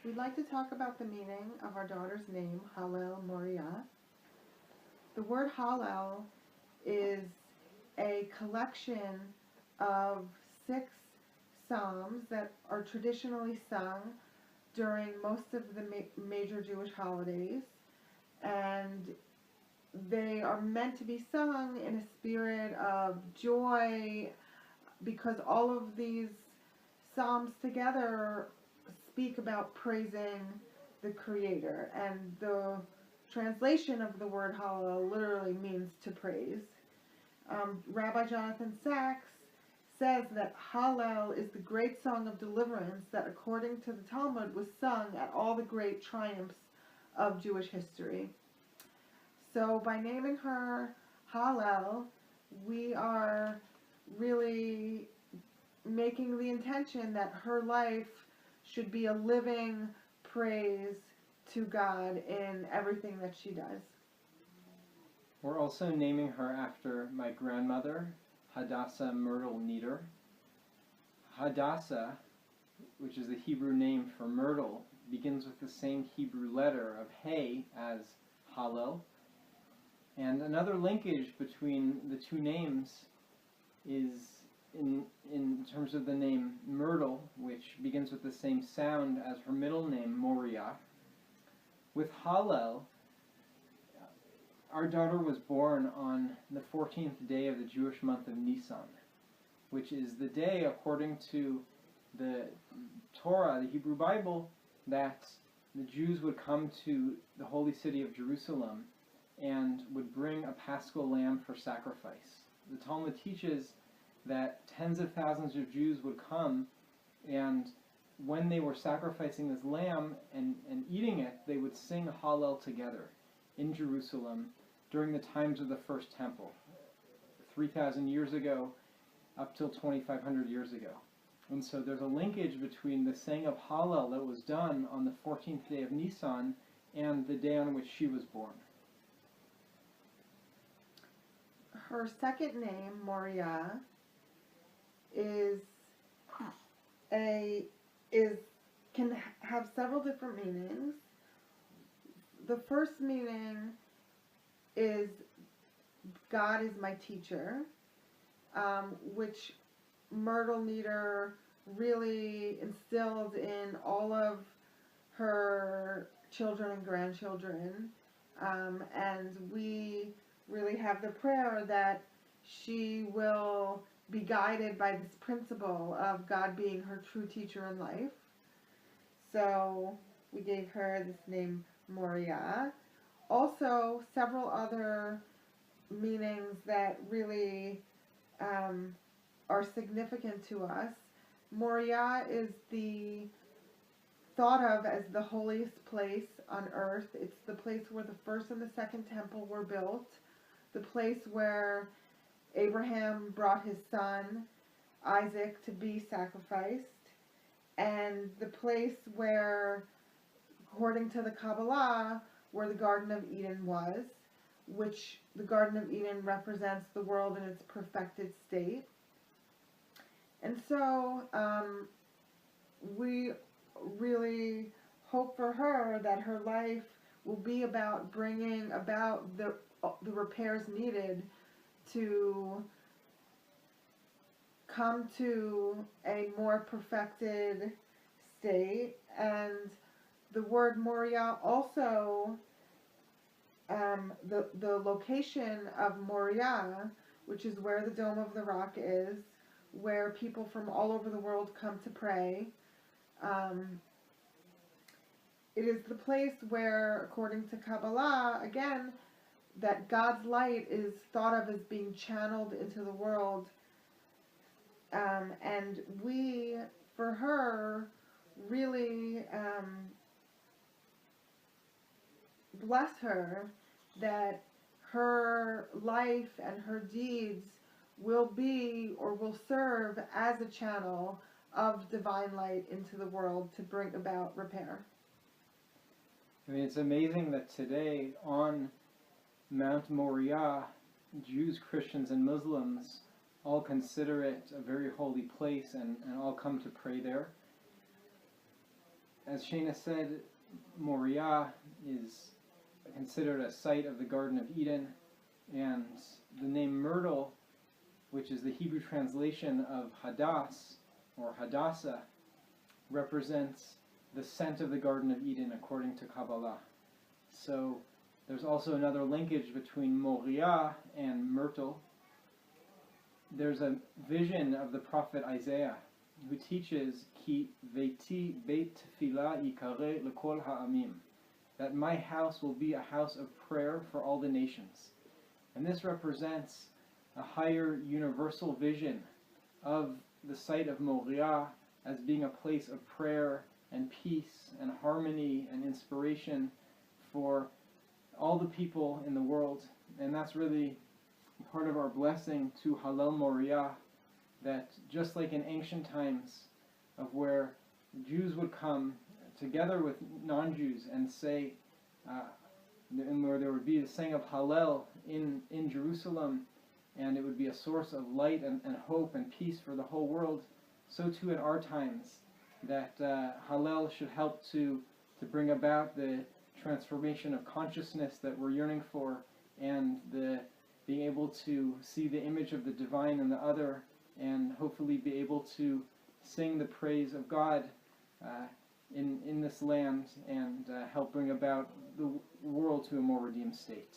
we'd like to talk about the meaning of our daughter's name, Hallel Moriya. The word Hallel is a collection of 6 psalms that are traditionally sung during most of the major Jewish holidays, and they are meant to be sung in a spirit of joy, because all of these psalms together speak about praising the Creator, and the translation of the word Hallel literally means to praise. Rabbi Jonathan Sachs says that Hallel is the great song of deliverance that, according to the Talmud, was sung at all the great triumphs of Jewish history. So by naming her Hallel, we are really making the intention that her life should be a living praise to God in everything that she does. We're also naming her after my grandmother, Hadassah Myrtle Nieder. Hadassah, which is the Hebrew name for myrtle, begins with the same Hebrew letter of Hey as Hallel. And another linkage between the two names is in terms of the name Myrtle, which begins with the same sound as her middle name, Moriya. With Hallel, our daughter was born on the 14th day of the Jewish month of Nisan, which is the day, according to the Torah, the Hebrew Bible, that the Jews would come to the holy city of Jerusalem and would bring a paschal lamb for sacrifice. The Talmud teaches that tens of thousands of Jews would come, and when they were sacrificing this lamb and eating it, they would sing Hallel together in Jerusalem during the times of the first temple, 3,000 years ago up till 2,500 years ago. And so there's a linkage between the saying of Hallel that was done on the 14th day of Nisan and the day on which she was born. Her second name, Moriya, can have several different meanings. The first meaning is God is my teacher, which Myrtle Nieder really instilled in all of her children and grandchildren, and we really have the prayer that she will be guided by this principle of God being her true teacher in life. So we gave her this name Moriya. Also, several other meanings that really are significant to us. Moriya is thought of as the holiest place on earth. It's the place where the first and the second temple were built, the place where Abraham brought his son Isaac to be sacrificed, and the place where, according to the Kabbalah, where the Garden of Eden was, which the Garden of Eden represents the world in its perfected state. And so we really hope for her that her life will be about bringing about the repairs needed to come to a more perfected state. And the word Moriya also, the location of Moriya, which is where the Dome of the Rock is, where people from all over the world come to pray. It is the place where, according to Kabbalah, again, that God's light is thought of as being channeled into the world. And we, for her, really bless her that her life and her deeds will be or will serve as a channel of divine light into the world to bring about repair. I mean, it's amazing that today on Mount Moriya, Jews, Christians, and Muslims all consider it a very holy place and all come to pray there. as Shana said, Moriya is considered a site of the Garden of Eden, and the name Myrtle, which is the Hebrew translation of Hadass or Hadassah, represents the scent of the Garden of Eden according to Kabbalah. So there's also another linkage between Moriya and Myrtle. There's a vision of the prophet Isaiah who teaches Ki veiti beit tefillah yikare lekol ha'amim, that my house will be a house of prayer for all the nations. And this represents a higher universal vision of the site of Moriya as being a place of prayer and peace and harmony and inspiration for all the people in the world. And that's really part of our blessing to Hallel Moriya, that just like in ancient times of where Jews would come together with non-Jews and say, and where there would be the saying of Hallel in Jerusalem, and it would be a source of light and hope and peace for the whole world, so too in our times, that Hallel should help to bring about the transformation of consciousness that we're yearning for, and the being able to see the image of the divine in the other, and hopefully be able to sing the praise of God in this land, and help bring about the world to a more redeemed state.